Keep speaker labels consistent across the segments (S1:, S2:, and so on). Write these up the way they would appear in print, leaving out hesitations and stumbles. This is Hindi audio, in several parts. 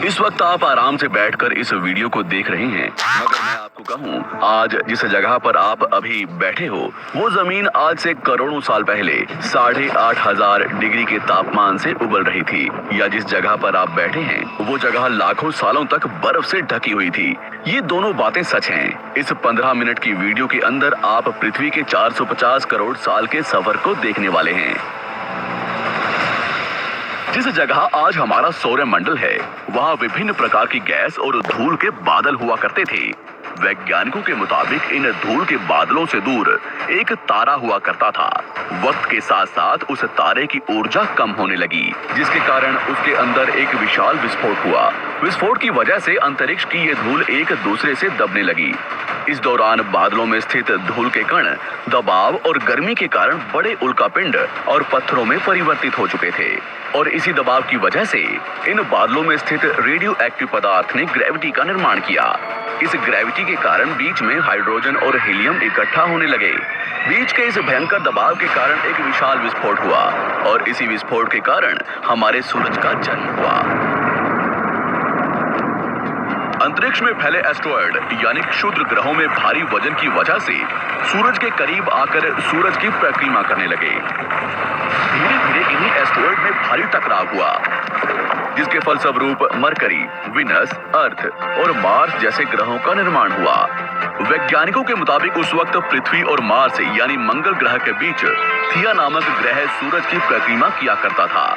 S1: इस वक्त आप आराम से बैठकर इस वीडियो को देख रहे हैं, मगर मैं आपको कहूँ, आज जिस जगह पर आप अभी बैठे हो वो जमीन आज से करोड़ों साल पहले 8,500 डिग्री के तापमान से उबल रही थी, या जिस जगह पर आप बैठे हैं वो जगह लाखों सालों तक बर्फ से ढकी हुई थी। ये दोनों बातें सच हैं। इस 15 मिनट की वीडियो के अंदर आप पृथ्वी के 450 करोड़ साल के सफर को देखने वाले हैं। जिस जगह आज हमारा सौरमंडल है, वहाँ विभिन्न प्रकार की गैस और धूल के बादल हुआ करते थे। वैज्ञानिकों के मुताबिक इन धूल के बादलों से दूर एक तारा हुआ करता था। वक्त के साथ साथ उस तारे की ऊर्जा कम होने लगी, जिसके कारण उसके अंदर एक विशाल विस्फोट हुआ। विस्फोट की वजह से अंतरिक्ष की ये धूल एक दूसरे से दबने लगी। इस दौरान बादलों में स्थित धूल के कण दबाव और गर्मी के कारण बड़े उल्कापिंड और पत्थरों में परिवर्तित हो चुके थे, और इसी दबाव की वजह से इन बादलों में स्थित रेडियो एक्टिव पदार्थ ने ग्रेविटी का निर्माण किया। इस ग्रेविटी के कारण बीच में हाइड्रोजन और हीलियम इकट्ठा होने लगे। बीच के इस भयंकर दबाव के कारण एक विशाल विस्फोट हुआ, और इसी विस्फोट के कारण हमारे सूरज का जन्म हुआ। अंतरिक्ष में फैले एस्टेरॉयड यानी क्षुद्र ग्रहों में भारी वजन की वजह से सूरज के करीब आकर सूरज की परिक्रमा करने लगे। धीरे धीरे इन्हीं एस्टेरॉयड में भारी टकराव हुआ, जिसके फलस्वरूप मरकरी, विनस, अर्थ और मार्स जैसे ग्रहों का निर्माण हुआ। वैज्ञानिकों के मुताबिक उस वक्त पृथ्वी और मार्स यानी मंगल ग्रह के बीच थिया नामक ग्रह सूरज की परिक्रमा किया करता था।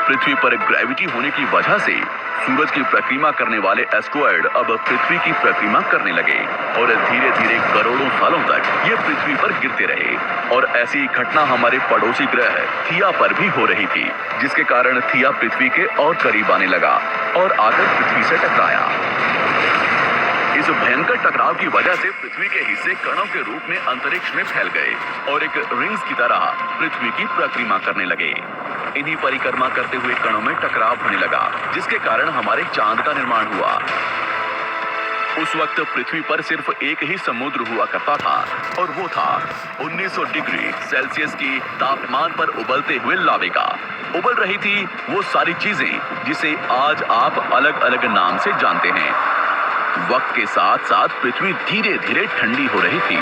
S1: पृथ्वी पर ग्रेविटी होने की वजह से सूरज की परिक्रमा करने वाले एस्टेरॉयड अब पृथ्वी की परिक्रमा करने लगे, और धीरे धीरे करोड़ों सालों तक ये पृथ्वी पर गिरते रहे। और ऐसी घटना हमारे पड़ोसी ग्रह थिया पर भी हो रही थी, जिसके कारण थिया पृथ्वी के और करीब आने लगा और आकर पृथ्वी से टकराया। इस भयंकर टकराव की वजह से पृथ्वी के हिस्से कणों के रूप में अंतरिक्ष में फैल गए और एक रिंग्स की तरह पृथ्वी की परिक्रमा करने लगे। इन्हीं परिक्रमा करते हुए कणों में टकराव होने लगा, जिसके कारण हमारे चांद का निर्माण हुआ। उस वक्त पृथ्वी पर सिर्फ एक ही समुद्र हुआ करता था, और वो था 1900 डिग्री सेल्सियस की तापमान पर उबलते हुए लाविका। उबल रही थी वो सारी चीजें जिसे आज आप अलग अलग नाम से जानते हैं। वक्त के साथ साथ पृथ्वी धीरे धीरे ठंडी हो रही थी।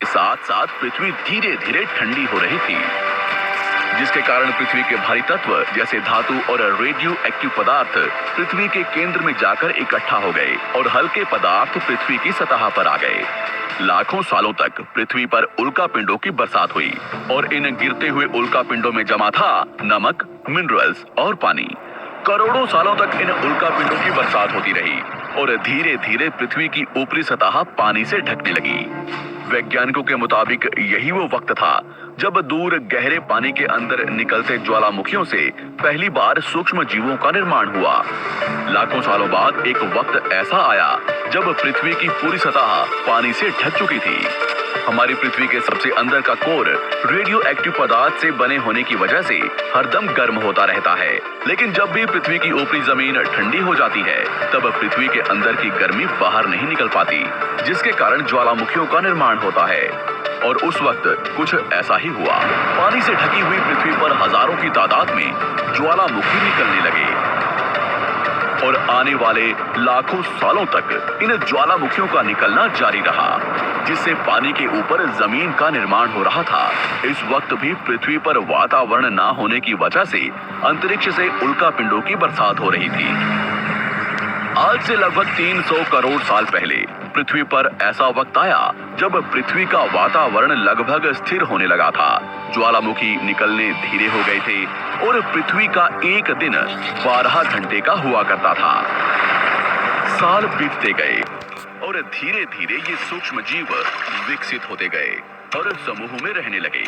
S1: साथ साथ पृथ्वी धीरे धीरे ठंडी हो रही थी, जिसके कारण पृथ्वी के भारी तत्व जैसे धातु और रेडियो एक्टिव पदार्थ पृथ्वी के केंद्र में जाकर इकट्ठा हो गए, और हल्के पदार्थ पृथ्वी की सतह पर आ गए। लाखों सालों तक पृथ्वी पर उल्कापिंडों की बरसात हुई, और इन गिरते हुए उल्कापिंडों में जमा था नमक, मिनरल्स और पानी। करोड़ों सालों तक इन उल्कापिंडों की बरसात होती रही, और धीरे धीरे पृथ्वी की ऊपरी सतह पानी से ढकने लगी। वैज्ञानिकों के मुताबिक यही वो वक्त था जब दूर गहरे पानी के अंदर निकलते ज्वालामुखियों से पहली बार सूक्ष्म जीवों का निर्माण हुआ। लाखों सालों बाद एक वक्त ऐसा आया जब पृथ्वी की पूरी सतह पानी से ढक चुकी थी। हमारी पृथ्वी के सबसे अंदर का कोर रेडियो एक्टिव पदार्थ से बने होने की वजह से हरदम गर्म होता रहता है, लेकिन जब भी पृथ्वी की ऊपरी जमीन ठंडी हो जाती है, तब पृथ्वी के अंदर की गर्मी बाहर नहीं निकल पाती, जिसके कारण ज्वालामुखियों का निर्माण होता है। और उस वक्त कुछ ऐसा ही हुआ। पानी से ढकी हुई पृथ्वी पर हजारों की तादाद में ज्वालामुखी निकलने लगे, और आने वाले लाखों सालों तक इन ज्वालामुखियों का निकलना जारी रहा, जिससे पानी के ऊपर जमीन का निर्माण हो रहा था। इस वक्त भी पृथ्वी पर वातावरण ना होने की वजह से अंतरिक्ष से उल्कापिंडों की बरसात हो रही थी। आज से लगभग 300 करोड़ साल पहले पृथ्वी पर ऐसा वक्त आया जब पृथ्वी का वातावरण लगभग स्थिर होने लगा था। ज्वालामुखी निकलने धीरे हो गए थे, और पृथ्वी का एक दिन 12 घंटे का हुआ करता था। साल बीतते गए, और धीरे धीरे ये सूक्ष्म जीव विकसित होते गए और समूह में रहने लगे।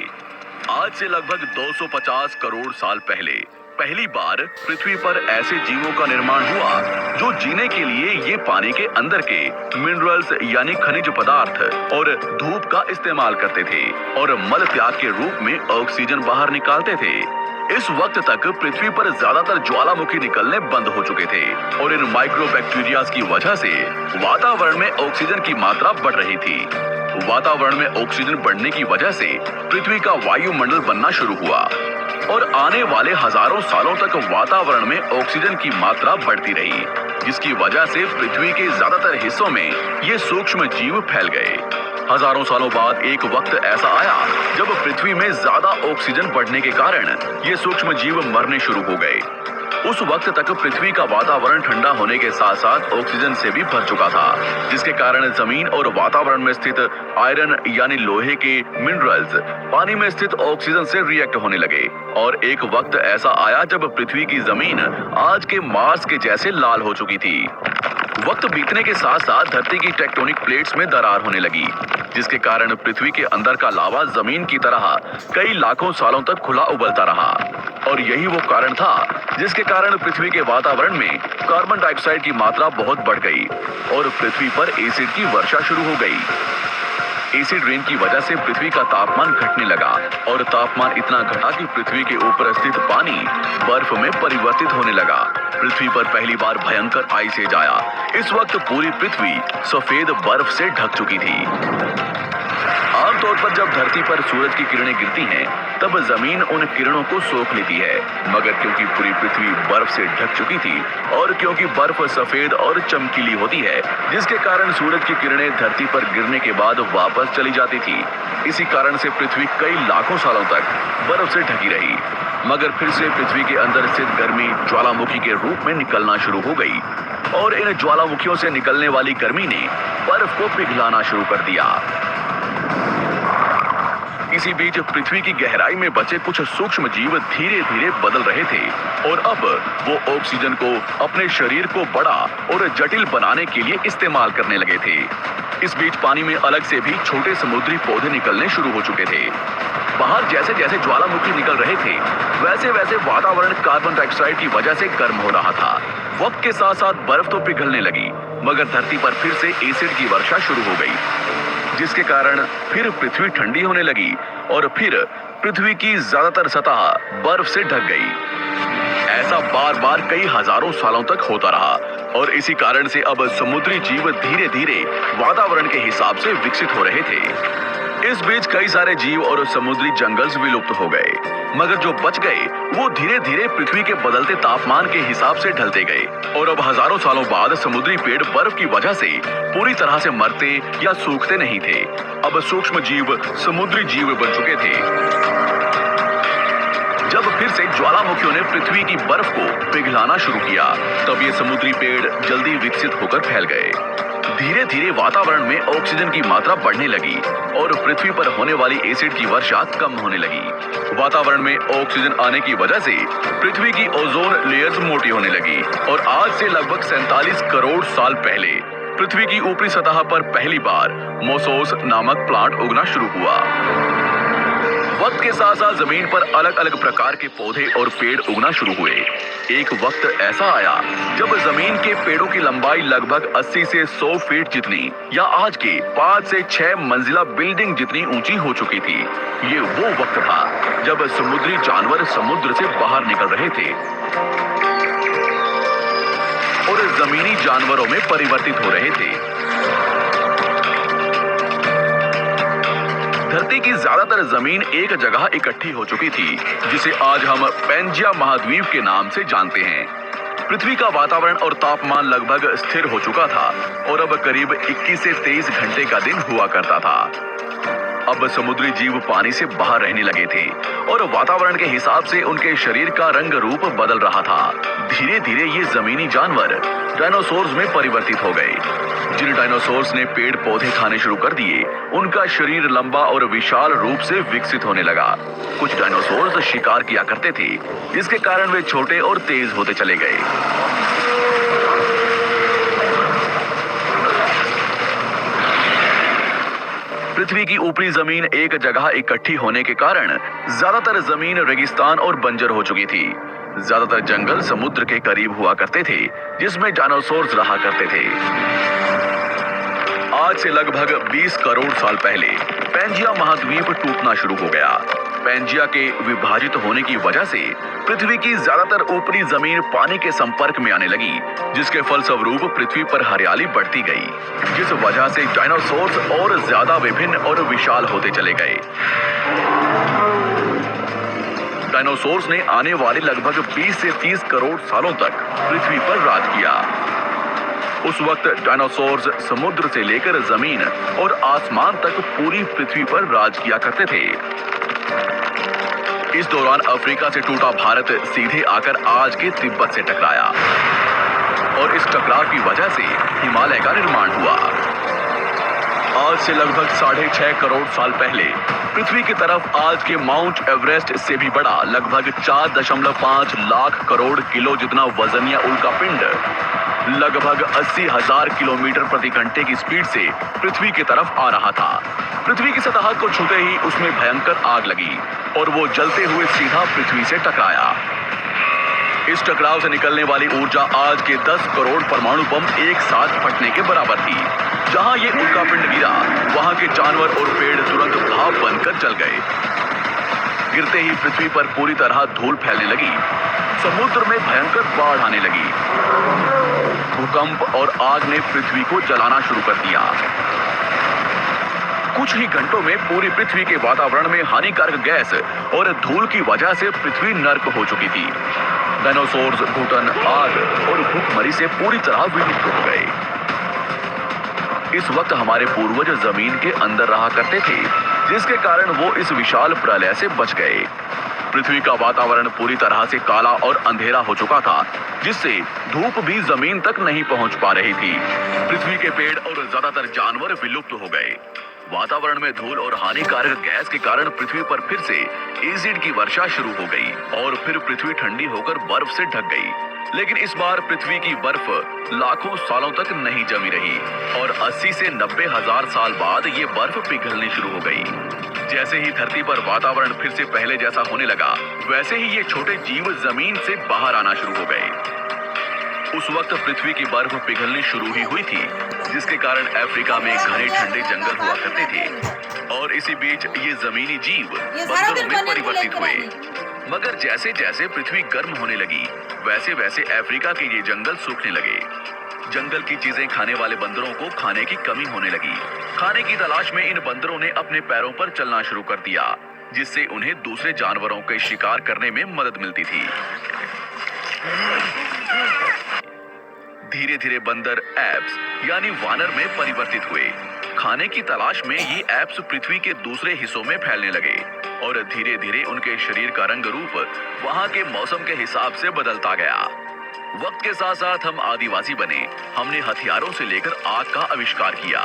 S1: आज से लगभग 250 करोड़ साल पहले पहली बार पृथ्वी पर ऐसे जीवों का निर्माण हुआ जो जीने के लिए ये पानी के अंदर के मिनरल्स यानी खनिज पदार्थ और धूप का इस्तेमाल करते थे, और मल त्याग के रूप में ऑक्सीजन बाहर निकालते थे। इस वक्त तक पृथ्वी पर ज्यादातर ज्वालामुखी निकलने बंद हो चुके थे, और इन माइक्रोबैक्टीरिया की वजह से वातावरण में ऑक्सीजन की मात्रा बढ़ रही थी। वातावरण में ऑक्सीजन बढ़ने की वजह से पृथ्वी का वायुमंडल बनना शुरू हुआ और आने वाले हजारों सालों तक वातावरण में ऑक्सीजन की मात्रा बढ़ती रही, जिसकी वजह से पृथ्वी के ज्यादातर हिस्सों में ये सूक्ष्म जीव फैल गए। हजारों सालों बाद एक वक्त ऐसा आया जब पृथ्वी में ज्यादा ऑक्सीजन बढ़ने के कारण ये सूक्ष्म जीव मरने शुरू हो गए। उस वक्त तक पृथ्वी का वातावरण ठंडा होने के साथ साथ ऑक्सीजन से भी भर चुका था, जिसके कारण जमीन और वातावरण में स्थित आयरन यानी लोहे के मिनरल्स पानी में स्थित ऑक्सीजन से रिएक्ट होने लगे और एक वक्त ऐसा आया जब पृथ्वी की जमीन आज के मार्स के जैसे लाल हो चुकी थी। वक्त बीतने के साथ साथ धरती की टेक्टोनिक प्लेट्स में दरार होने लगी, जिसके कारण पृथ्वी के अंदर का लावा जमीन की तरह कई लाखों सालों तक खुला उबलता रहा और यही वो कारण था जिसके कारण पृथ्वी के वातावरण में कार्बन डाइऑक्साइड की मात्रा बहुत बढ़ गई और पृथ्वी पर एसिड की वर्षा शुरू हो गई। एसिड रेन की वजह से पृथ्वी का तापमान घटने लगा और तापमान इतना घटा कि पृथ्वी के ऊपर स्थित पानी बर्फ में परिवर्तित होने लगा। पृथ्वी पर पहली बार भयंकर आइस एज आया। इस वक्त पूरी पृथ्वी सफेद बर्फ से ढक चुकी थी। आमतौर पर जब धरती पर सूरज की किरणें गिरती हैं, तब जमीन उन किरणों को सोख लेती है, मगर क्योंकि पूरी पृथ्वी बर्फ से ढक चुकी थी और क्योंकि बर्फ सफेद और चमकीली होती है, जिसके कारण सूरज की किरणें धरती पर गिरने के बाद वापस चली जाती थी। इसी कारण से पृथ्वी कई लाखों सालों तक बर्फ से ढकी रही, मगर फिर से पृथ्वी के अंदर स्थित गर्मी ज्वालामुखी के रूप में निकलना शुरू हो गई और इन ज्वालामुखियों से निकलने वाली गर्मी ने बर्फ को पिघलाना शुरू कर दिया। इसी बीच पृथ्वी की गहराई में बचे कुछ सूक्ष्म जीव धीरे धीरे बदल रहे थे और अब वो ऑक्सीजन को अपने शरीर को बड़ा और जटिल बनाने के लिए इस्तेमाल करने लगे थे। इस बीच पानी में अलग से भी छोटे समुद्री पौधे निकलने शुरू हो चुके थे। बाहर जैसे जैसे ज्वालामुखी निकल रहे थे, वैसे वैसे वातावरण कार्बन डाइऑक्साइड की वजह से गर्म हो रहा था। वक्त के साथ साथ बर्फ तो पिघलने लगी, मगर धरती पर फिर से एसिड की वर्षा शुरू हो गई, जिसके कारण फिर पृथ्वी ठंडी होने लगी और फिर पृथ्वी की ज्यादातर सतह बर्फ से ढक गई। ऐसा बार बार कई हजारों सालों तक होता रहा और इसी कारण से अब समुद्री जीव धीरे धीरे वातावरण के हिसाब से विकसित हो रहे थे। इस बीच कई सारे जीव और समुद्री जंगल्स विलुप्त हो गए, मगर जो बच गए वो धीरे धीरे पृथ्वी के बदलते तापमान के हिसाब से ढलते गए और अब हजारों सालों बाद समुद्री पेड़ बर्फ की वजह से पूरी तरह से मरते या सूखते नहीं थे। अब सूक्ष्म जीव समुद्री जीव बन चुके थे। जब फिर से ज्वालामुखियों ने पृथ्वी की बर्फ को पिघलाना शुरू किया, तब ये समुद्री पेड़ जल्दी विकसित होकर फैल गए। धीरे धीरे वातावरण में ऑक्सीजन की मात्रा बढ़ने लगी और पृथ्वी पर होने वाली एसिड की वर्षा कम होने लगी। वातावरण में ऑक्सीजन आने की वजह से पृथ्वी की ओजोन लेयर्स मोटी होने लगी और आज से लगभग 47 करोड़ साल पहले पृथ्वी की ऊपरी सतह पर पहली बार मोसोस नामक प्लांट उगना शुरू हुआ। वक्त के साथ साथ जमीन पर अलग अलग प्रकार के पौधे और पेड़ उगना शुरू हुए। एक वक्त ऐसा आया जब जमीन के पेड़ों की लंबाई लगभग 80 से 100 फीट जितनी या आज के 5 से 6 मंजिला बिल्डिंग जितनी ऊंची हो चुकी थी। ये वो वक्त था जब समुद्री जानवर समुद्र से बाहर निकल रहे थे और जमीनी जानवरों में परिवर्तित हो रहे थे। धरती की ज्यादातर जमीन एक जगह इकट्ठी हो चुकी थी, जिसे आज हम पैंजिया महाद्वीप के नाम से जानते हैं। पृथ्वी का वातावरण और तापमान लगभग स्थिर हो चुका था और अब करीब 21 से 23 घंटे का दिन हुआ करता था। अब समुद्री जीव पानी से बाहर रहने लगे थे और वातावरण के हिसाब से उनके शरीर का रंग रूप बदल रहा था। धीरे धीरे ये जमीनी जानवर डायनासोर्स में परिवर्तित हो गए। जिन डायनासोर्स ने पेड़ पौधे खाने शुरू कर दिए, उनका शरीर लंबा और विशाल रूप से विकसित होने लगा। कुछ डायनासोर्स शिकार किया करते थे, जिसके कारण वे छोटे और तेज होते चले गए। पृथ्वी की ऊपरी जमीन एक जगह इकट्ठी होने के कारण ज्यादातर जमीन रेगिस्तान और बंजर हो चुकी थी। ज्यादातर जंगल समुद्र के करीब हुआ करते थे, जिसमें डायनासोर्स रहा करते थे। आज से लगभग 20 करोड़ साल पहले पैंजिया महाद्वीप टूटना शुरू हो गया। पैंजिया के विभाजित होने की वजह से पृथ्वी की ज्यादातर ऊपरी जमीन पानी के संपर्क में आने लगी, जिसके फलस्वरूप पृथ्वी पर हरियाली बढ़ती गई, जिस वजह से डायनासोर्स और ज्यादा विभिन्न और विशाल होते चले गए। डायनासोर्स ने आने वाले लगभग 20 से 30 करोड़ सालों तक पृथ्वी पर राज किया। उस वक्त डायनासोर्स समुद्र से लेकर जमीन और आसमान तक पूरी पृथ्वी पर राज किया करते थे। इस दौरान अफ्रीका से टूटा भारत सीधे आकर आज के तिब्बत से टकराया और इस टकराव की वजह से हिमालय का निर्माण हुआ। आज से लगभग 6.5 करोड़ साल पहले पृथ्वी की तरफ आज के माउंट एवरेस्ट से भी बड़ा लगभग 4.5 लाख करोड़ किलो जितना वजनिया उल्कापिंड लगभग 80,000 किलोमीटर प्रति घंटे की स्पीड से पृथ्वी की तरफ आ रहा था। पृथ्वी की सतह को छूते ही उसमें भयंकर आग लगी और वो जलते हुए सीधा पृथ्वी से टकराया। इस टकराव से निकलने वाली ऊर्जा आज के 10 करोड़ परमाणु बम एक साथ फटने के बराबर थी। जहां ये उल्कापिंड गिरा, वहां के जानवर और पेड़ तुरंत भाप बनकर जल गए। गिरते ही पृथ्वी पर पूरी तरह धूल फैलने लगी, समुद्र में भयंकर बाढ़ आने लगी। भूकंप और आग ने पृथ्वी को जलाना शुरू कर दिया। कुछ ही घंटों में पूरी पृथ्वी के वातावरण में हानिकारक गैस और धूल की वजह से पृथ्वी नर्क हो चुकी थी। डायनासोर्स, घुटन, आग और भूखमरी से पूरी तरह विलुप्त हो गए। इस वक्त हमारे पूर्वज जमीन के अंदर रहा करते थे, जिसके कारण वो इस विशाल प्रलय से बच गए। पृथ्वी का वातावरण पूरी तरह से काला और अंधेरा हो चुका था, जिससे धूप भी जमीन तक नहीं पहुंच पा रही थी। पृथ्वी के पेड़ और ज्यादातर जानवर विलुप्त हो गए। वातावरण में धूल और हानिकारक गैस के कारण पृथ्वी पर फिर से एसिड की वर्षा शुरू हो गई और फिर पृथ्वी ठंडी होकर बर्फ से ढक गई। लेकिन इस बार पृथ्वी की बर्फ लाखों सालों तक नहीं जमी रही और 80 से 90 हजार साल बाद ये बर्फ पिघलनी शुरू हो गई। जैसे ही धरती पर वातावरण फिर से पहले जैसा होने लगा, वैसे ही ये छोटे जीव जमीन से बाहर आना शुरू हो गए। उस वक्त पृथ्वी की बर्फ पिघलनी शुरू ही हुई थी, जिसके कारण अफ्रीका में घने ठंडे जंगल हुआ करते थे और इसी बीच ये जमीनी जीव बंदरों में परिवर्तित हुए। मगर जैसे जैसे पृथ्वी गर्म होने लगी, वैसे वैसे अफ्रीका के ये जंगल सूखने लगे। जंगल की चीजें खाने वाले बंदरों को खाने की कमी होने लगी। खाने की तलाश में इन बंदरों ने अपने पैरों पर चलना शुरू कर दिया, जिससे उन्हें दूसरे जानवरों के शिकार करने में मदद मिलती थी। धीरे धीरे बंदर एप्स यानी वानर में परिवर्तित हुए। खाने की तलाश में ये एप्स पृथ्वी के दूसरे हिस्सों में फैलने लगे और धीरे धीरे उनके शरीर का रंग रूप वहां के मौसम के हिसाब से बदलता गया। वक्त के साथ साथ हम आदिवासी बने। हमने हथियारों से लेकर आग का आविष्कार किया।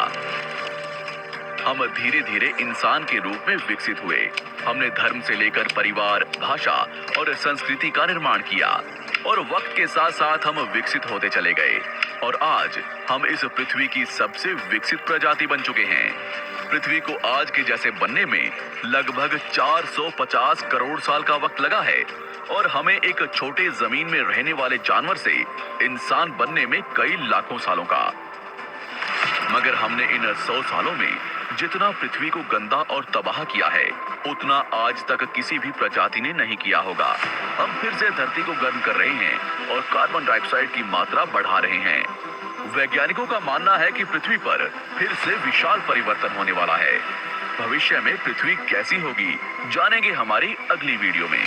S1: हम धीरे धीरे इंसान के रूप में विकसित हुए। हमने धर्म से लेकर परिवार, भाषा और संस्कृति का निर्माण किया और वक्त के साथ साथ हम विकसित होते चले गए और आज हम इस पृथ्वी की सबसे विकसित प्रजाति बन चुके हैं। पृथ्वी को आज के जैसे बनने में लगभग 450 करोड़ साल का वक्त लगा है और हमें एक छोटे जमीन में रहने वाले जानवर से इंसान बनने में कई लाखों सालों का। मगर हमने इन 100 सालों में जितना पृथ्वी को गंदा और तबाह किया है, उतना आज तक किसी भी प्रजाति ने नहीं किया होगा। हम फिर से धरती को गर्म कर रहे हैं और कार्बन डाइऑक्साइड की मात्रा बढ़ा रहे हैं। वैज्ञानिकों का मानना है कि पृथ्वी पर फिर से विशाल परिवर्तन होने वाला है। भविष्य में पृथ्वी कैसी होगी, जानेंगे हमारी अगली वीडियो में।